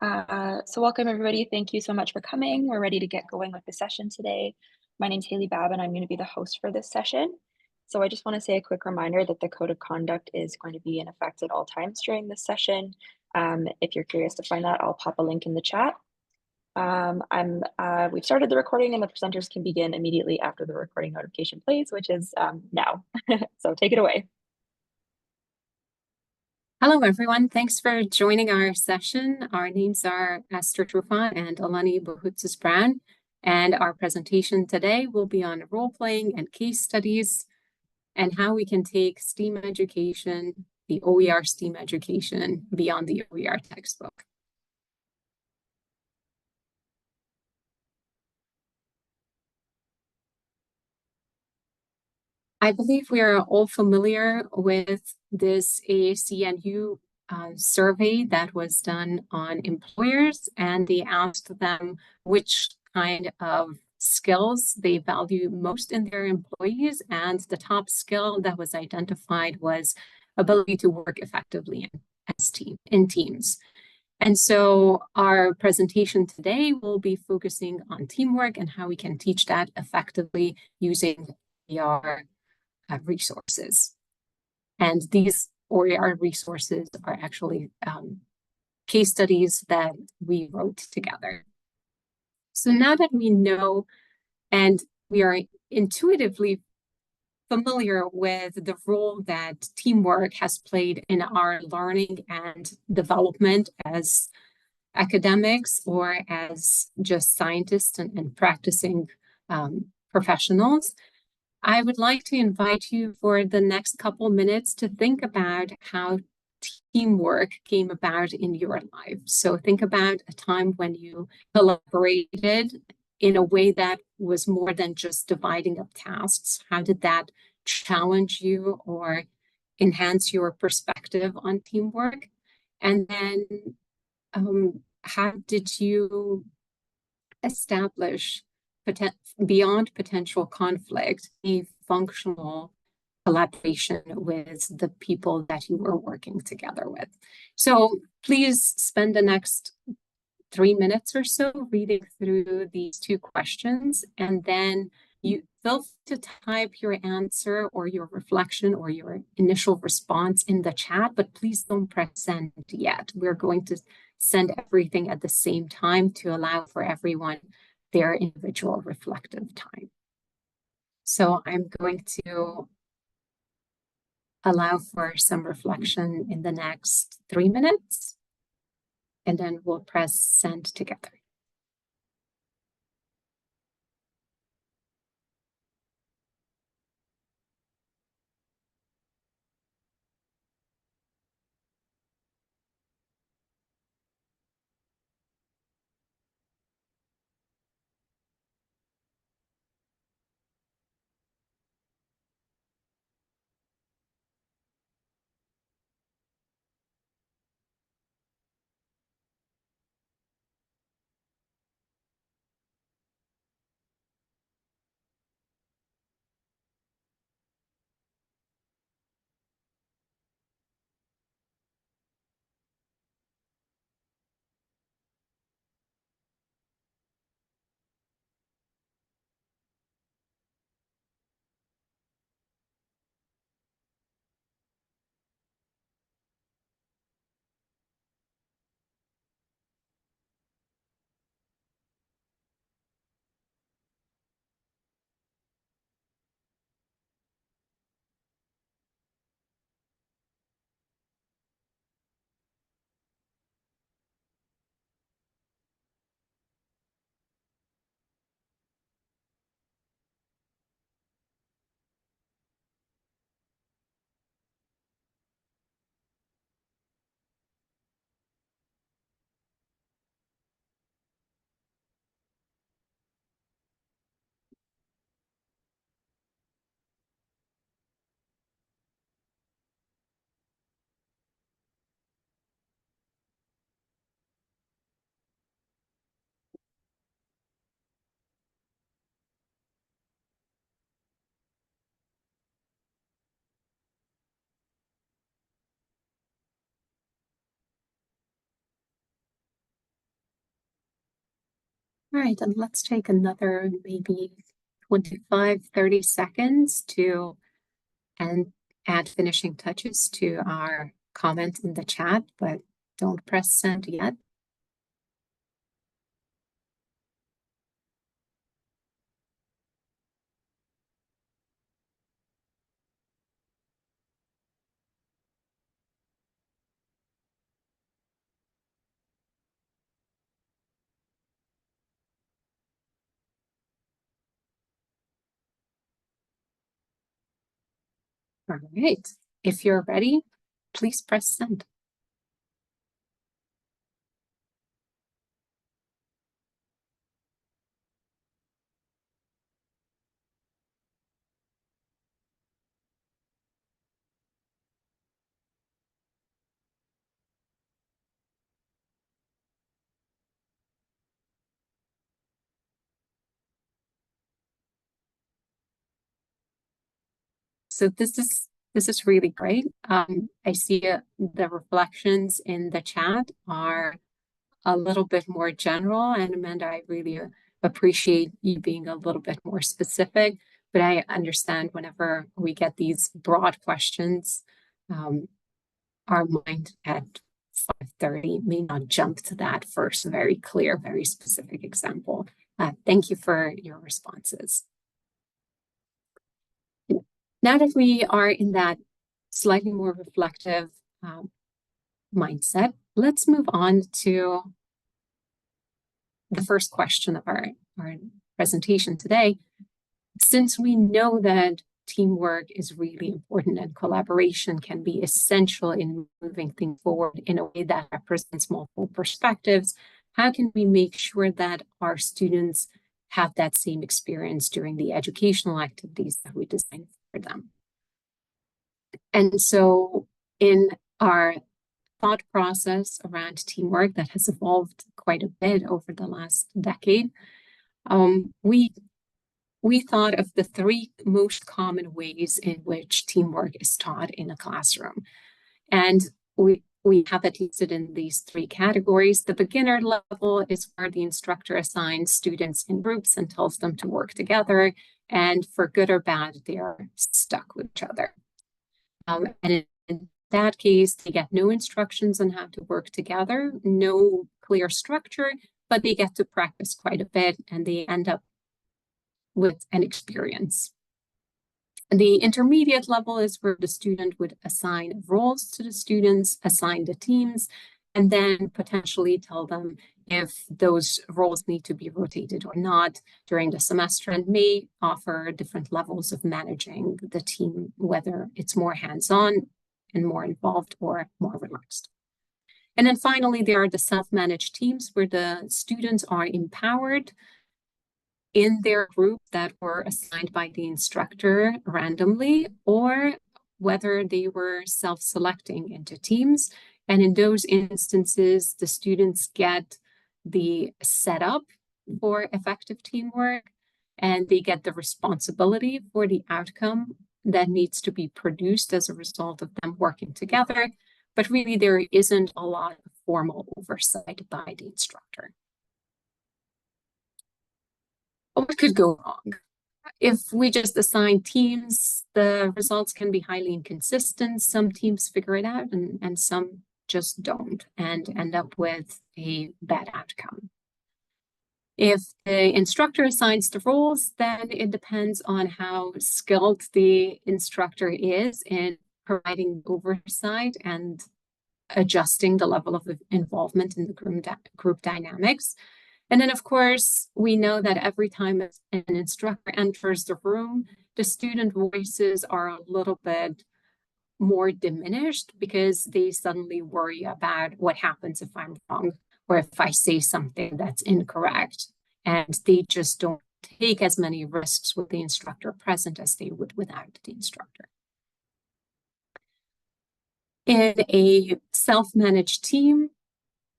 So welcome everybody. Thank you so much for coming. We're ready to get going with the session today. My name's Haley Babb and I'm going to be the host for this session. So I just want to say a quick reminder that the code of conduct is going to be in effect at all times during this session. If you're curious to find that, I'll pop a link in the chat. We've started the recording and the presenters can begin immediately after the recording notification plays, which is now. So take it away. Hello, everyone. Thanks for joining our session. Our names are Eszter, Trufan, and Elene Bouhoutsos-Brown. And our presentation today will be on role-playing and case studies and how we can take STEAM education, the OER STEAM education, beyond the OER textbook. I believe we are all familiar with this AAC&U survey that was done on employers, and they asked them which kind of skills they value most in their employees, and the top skill that was identified was ability to work effectively in teams. And so our presentation today will be focusing on teamwork and how we can teach that effectively using OER resources. And these OER resources are actually case studies that we wrote together. So now that we know and we are intuitively familiar with the role that teamwork has played in our learning and development as academics or as just scientists and practicing professionals, I would like to invite you for the next couple minutes to think about how teamwork came about in your life. So think about a time when you collaborated in a way that was more than just dividing up tasks. How did that challenge you or enhance your perspective on teamwork? And then how did you establish beyond potential conflict, a functional collaboration with the people that you were working together with? So please spend the next 3 minutes or so reading through these 2 questions, and then you feel free to type your answer or your reflection or your initial response in the chat, but please don't press send yet. We're going to send everything at the same time to allow for everyone their individual reflective time. So I'm going to allow for some reflection in the next 3 minutes, and then we'll press send together. All right, and let's take another maybe 25, 30 seconds to and add finishing touches to our comment in the chat, but don't press send yet. All right, if you're ready, please press send. So this is really great. I see the reflections in the chat are a little bit more general, and Amanda, I really appreciate you being a little bit more specific, but I understand whenever we get these broad questions, our mind at 5:30 may not jump to that first very clear, very specific example. Thank you for your responses. Now that we are in that slightly more reflective mindset, let's move on to the first question of our presentation today. Since we know that teamwork is really important and collaboration can be essential in moving things forward in a way that represents multiple perspectives, how can we make sure that our students have that same experience during the educational activities that we design for them? And so in our thought process around teamwork that has evolved quite a bit over the last decade, we thought of the three most common ways in which teamwork is taught in a classroom. And we have it listed in these three categories. The beginner level is where the instructor assigns students in groups and tells them to work together. And for good or bad, they are stuck with each other. And in that case, they get no instructions on how to work together, no clear structure, but they get to practice quite a bit and they end up with an experience. The intermediate level is where the student would assign roles to the students, assign the teams, and then potentially tell them if those roles need to be rotated or not during the semester, and may offer different levels of managing the team, whether it's more hands-on and more involved or more relaxed. And then finally, there are the self-managed teams where the students are empowered in their group that were assigned by the instructor randomly, or whether they were self-selecting into teams. And in those instances, the students get the setup for effective teamwork, and they get the responsibility for the outcome that needs to be produced as a result of them working together. But really, there isn't a lot of formal oversight by the instructor. What could go wrong? If we just assign teams, the results can be highly inconsistent. Some teams figure it out and some just don't and end up with a bad outcome. If the instructor assigns the roles, then it depends on how skilled the instructor is in providing oversight and adjusting the level of involvement in the group dynamics. And then, of course, we know that every time an instructor enters the room, the student voices are a little bit more diminished because they suddenly worry about what happens if I'm wrong or if I say something that's incorrect. And they just don't take as many risks with the instructor present as they would without the instructor. In a self-managed team,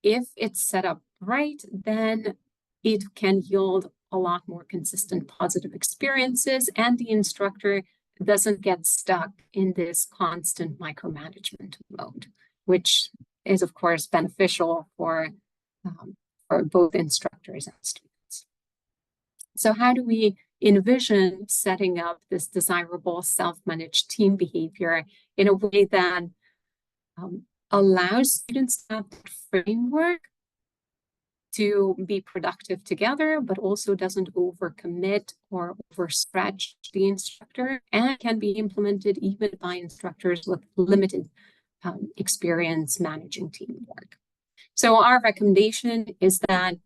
if it's set up right, then it can yield a lot more consistent positive experiences, and the instructor doesn't get stuck in this constant micromanagement mode, which is, of course, beneficial for both instructors and students. So how do we envision setting up this desirable self-managed team behavior in a way that allows students to have that framework to be productive together, but also doesn't overcommit or overstretch the instructor, and can be implemented even by instructors with limited experience managing teamwork. So our recommendation is that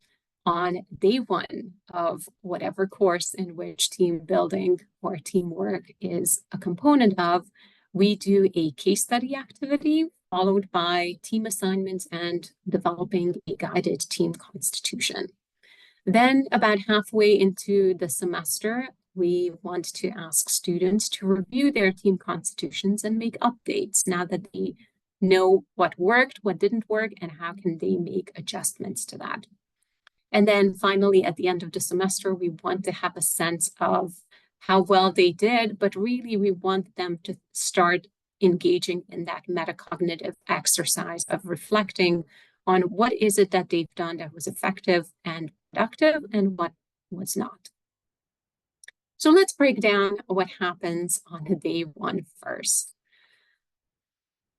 on day one of whatever course in which team building or teamwork is a component of, we do a case study activity followed by team assignments and developing a guided team constitution. Then about halfway into the semester, we want to ask students to review their team constitutions and make updates now that they know what worked, what didn't work, and how can they make adjustments to that. And then finally, at the end of the semester, we want to have a sense of how well they did, but really we want them to start engaging in that metacognitive exercise of reflecting on what is it that they've done that was effective and productive and what was not. So let's break down what happens on day one first.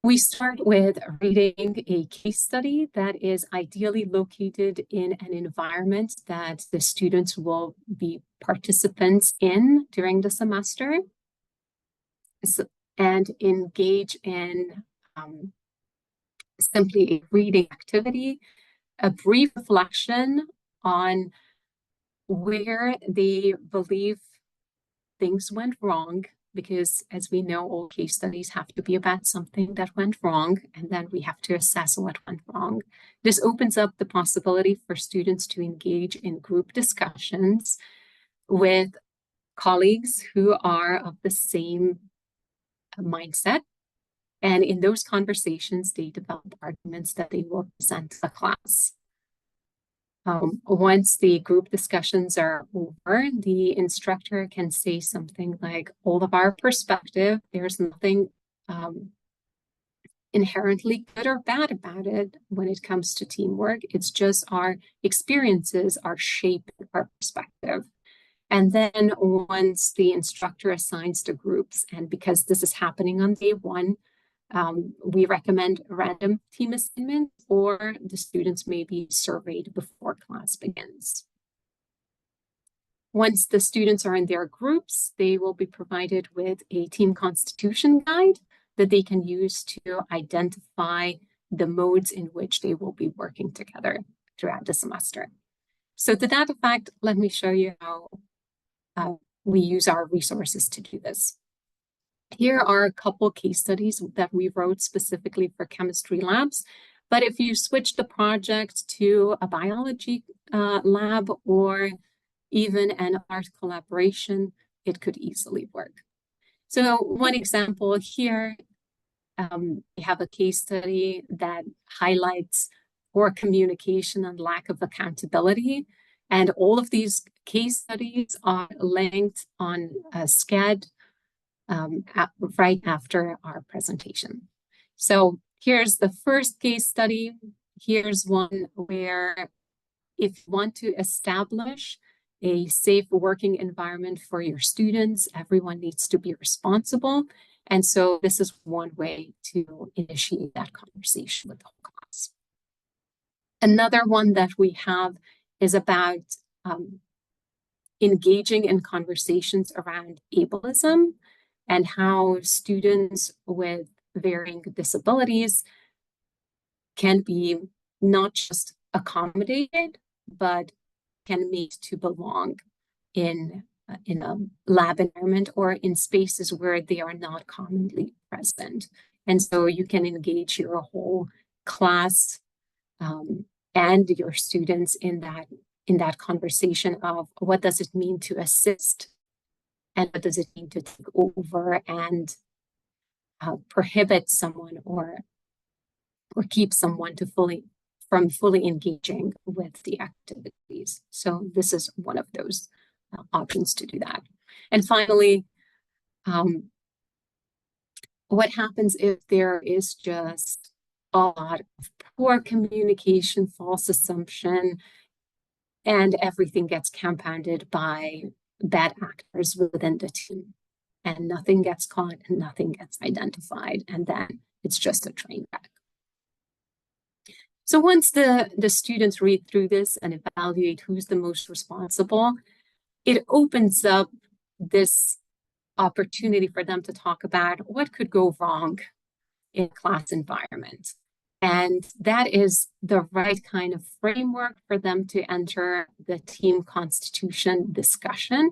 We start with reading a case study that is ideally located in an environment that the students will be participants in during the semester, and engage in simply a reading activity, a brief reflection on where they believe things went wrong, because as we know, all case studies have to be about something that went wrong, and then we have to assess what went wrong. This opens up the possibility for students to engage in group discussions with colleagues who are of the same mindset. And in those conversations, they develop arguments that they will present to the class. Once the group discussions are over, the instructor can say something like, all of our perspective, there's nothing inherently good or bad about it when it comes to teamwork. It's just our experiences are shaping our perspective. And then once the instructor assigns the groups, and because this is happening on day one, we recommend random team assignment, or the students may be surveyed before class begins. Once the students are in their groups, they will be provided with a team constitution guide that they can use to identify the modes in which they will be working together throughout the semester. So to that effect, let me show you how we use our resources to do this. Here are a couple case studies that we wrote specifically for chemistry labs. But if you switch the project to a biology lab or even an art collaboration, it could easily work. So one example here, we have a case study that highlights poor communication and lack of accountability. And all of these case studies are linked on a SCAD right after our presentation. So here's the first case study. Here's one where if you want to establish a safe working environment for your students, everyone needs to be responsible. And so this is one way to initiate that conversation with the whole class. Another one that we have is about engaging in conversations around ableism and how students with varying disabilities can be not just accommodated, but can made to belong in a lab environment or in spaces where they are not commonly present. And so you can engage your whole class and your students in that conversation of what does it mean to assist, and what does it mean to take over and prohibit someone or keep someone from fully engaging with the activities. So this is one of those options to do that. And finally, what happens if there is just a lot of poor communication, false assumption, and everything gets compounded by bad actors within the team. And nothing gets caught and nothing gets identified. And then it's just a train wreck. So once the students read through this and evaluate who's the most responsible, it opens up this opportunity for them to talk about what could go wrong in class environment. And that is the right kind of framework for them to enter the team constitution discussion,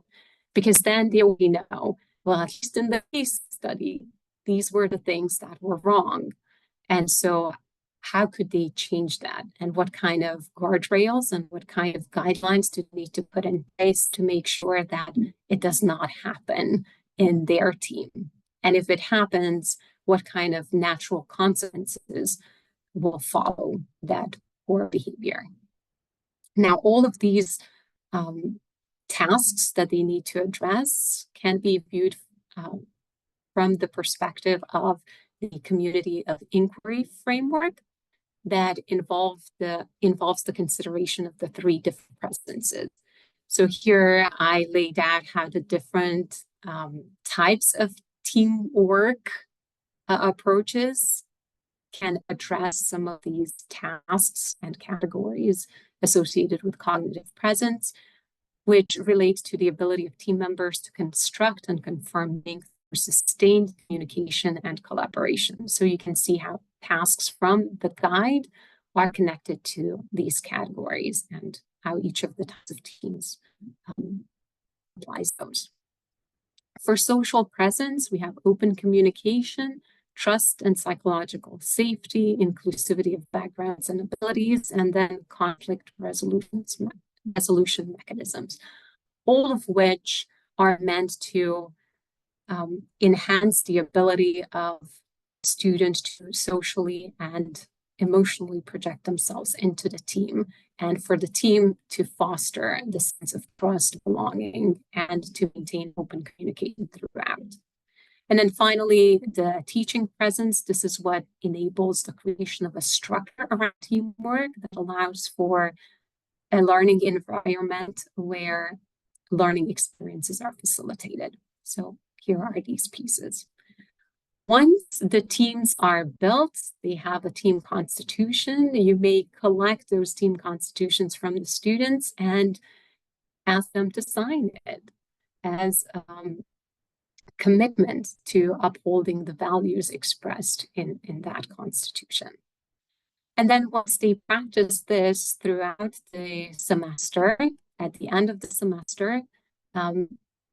because then they will know, well, at least in the case study, these were the things that were wrong. And so how could they change that? And what kind of guardrails and what kind of guidelines do they need to put in place to make sure that it does not happen in their team? And if it happens, what kind of natural consequences will follow that poor behavior? Now, all of these tasks that they need to address can be viewed from the perspective of the community of inquiry framework that involves the consideration of the three different presences. So here I laid out how the different types of teamwork approaches can address some of these tasks and categories associated with cognitive presence, which relates to the ability of team members to construct and confirm meaning through sustained communication and collaboration. So you can see how tasks from the guide are connected to these categories and how each of the types of teams applies those. For social presence, we have open communication, trust and psychological safety, inclusivity of backgrounds and abilities, and then conflict resolution mechanisms, all of which are meant to enhance the ability of students to socially and emotionally project themselves into the team, and for the team to foster the sense of trust, belonging, and to maintain open communication throughout. And then finally, the teaching presence. This is what enables the creation of a structure around teamwork that allows for a learning environment where learning experiences are facilitated. So here are these pieces. Once the teams are built, they have a team constitution. You may collect those team constitutions from the students and ask them to sign it as commitment to upholding the values expressed in that constitution. And then once they practice this throughout the semester, at the end of the semester,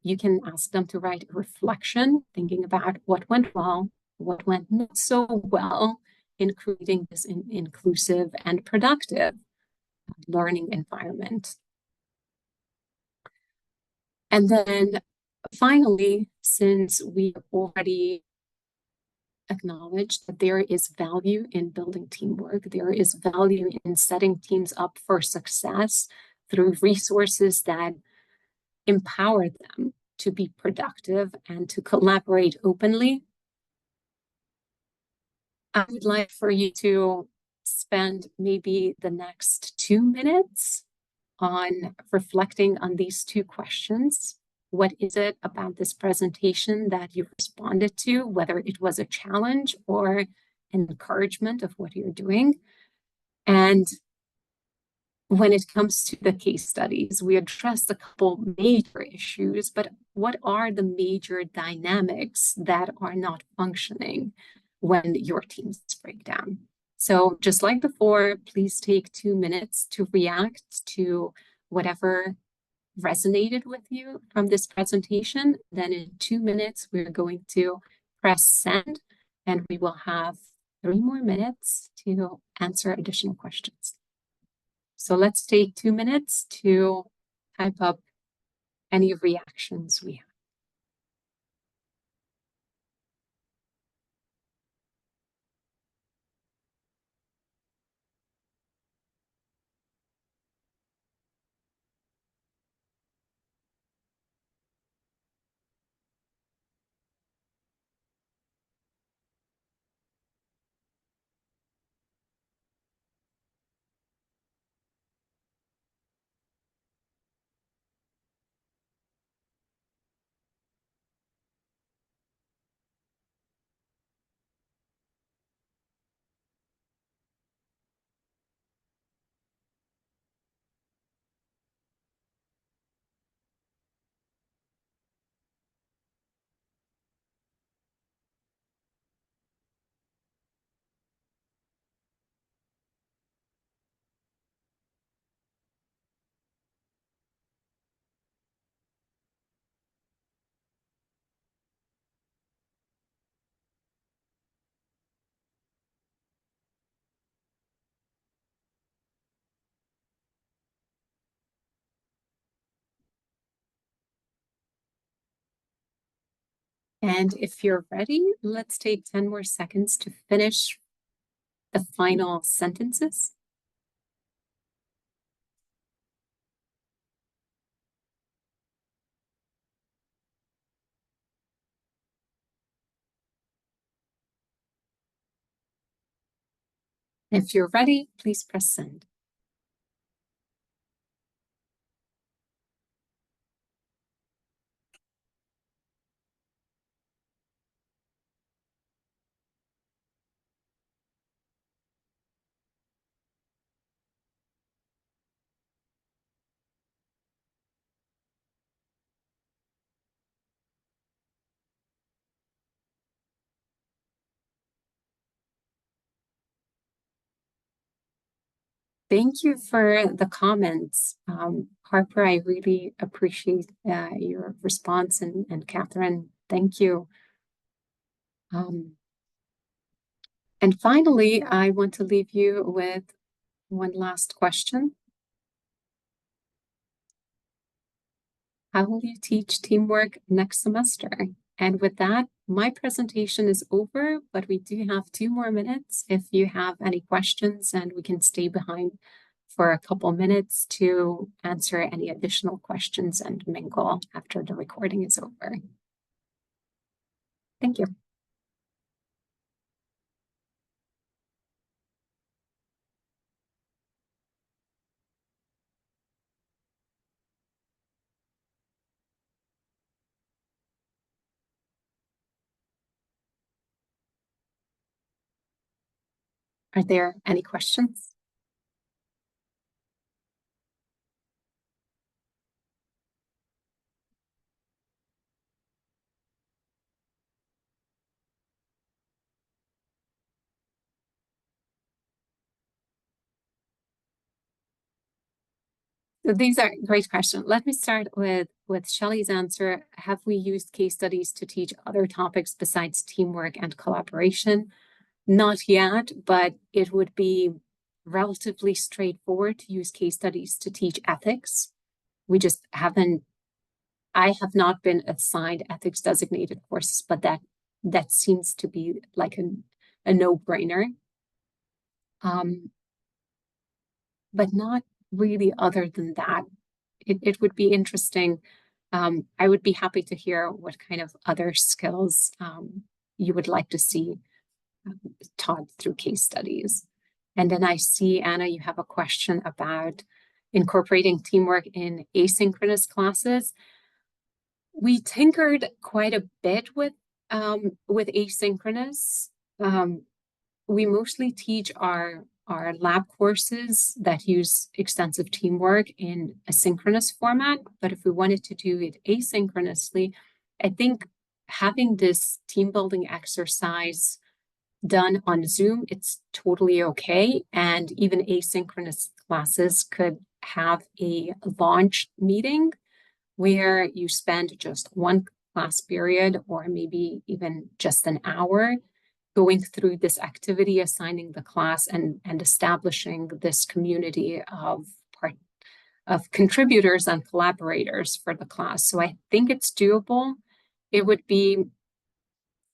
you can ask them to write a reflection, thinking about what went well, what went not so well in creating this inclusive and productive learning environment. And then finally, since we already acknowledged that there is value in building teamwork, there is value in setting teams up for success through resources that empower them to be productive and to collaborate openly, I would like for you to spend maybe the next 2 minutes on reflecting on these two questions. What is it about this presentation that you responded to, whether it was a challenge or an encouragement of what you're doing? And when it comes to the case studies, we addressed a couple major issues, but what are the major dynamics that are not functioning when your teams break down? So just like before, please take 2 minutes to react to whatever resonated with you from this presentation. Then in 2 minutes, we're going to press send, and we will have 3 more minutes to answer additional questions. So let's take 2 minutes to type up any reactions we have. And if you're ready, let's take 10 more seconds to finish the final sentences. If you're ready, please press send. Thank you for the comments. Harper, I really appreciate your response, and Catherine, thank you. And finally, I want to leave you with one last question. How will you teach teamwork next semester? And with that, my presentation is over, but we do have 2 more minutes if you have any questions, and we can stay behind for a couple minutes to answer any additional questions and mingle after the recording is over. Thank you. Are there any questions? So these are great questions. Let me start with Shelley's answer. Have we used case studies to teach other topics besides teamwork and collaboration? Not yet, but it would be relatively straightforward to use case studies to teach ethics. We just haven't, I have not been assigned ethics designated courses, but that seems to be like a no-brainer. But not really other than that. It would be interesting. I would be happy to hear what kind of other skills you would like to see taught through case studies. And then I see, Anna, you have a question about incorporating teamwork in asynchronous classes. We tinkered quite a bit with asynchronous. We mostly teach our lab courses that use extensive teamwork in a synchronous format. But if we wanted to do it asynchronously, I think having this team building exercise done on Zoom, it's totally okay. And even asynchronous classes could have a launch meeting where you spend just one class period or maybe even just an hour going through this activity, assigning the class, and establishing this community of contributors and collaborators for the class. So I think it's doable. It would be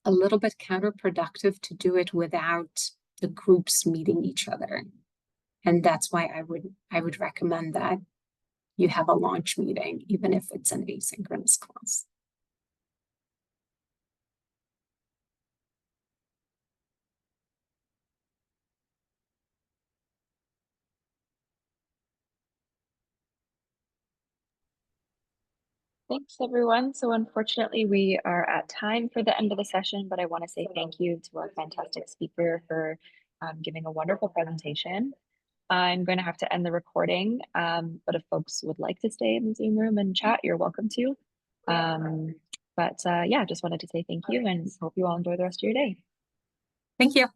a little bit counterproductive to do it without the groups meeting each other. And that's why I would recommend that you have a launch meeting, even if it's an asynchronous class. Thanks, everyone. So unfortunately, we are at time for the end of the session, but I want to say thank you to our fantastic speaker for giving a wonderful presentation. I'm going to have to end the recording, but if folks would like to stay in the Zoom room and chat, you're welcome to. Yeah, just wanted to say thank you and hope you all enjoy the rest of your day. Thank you.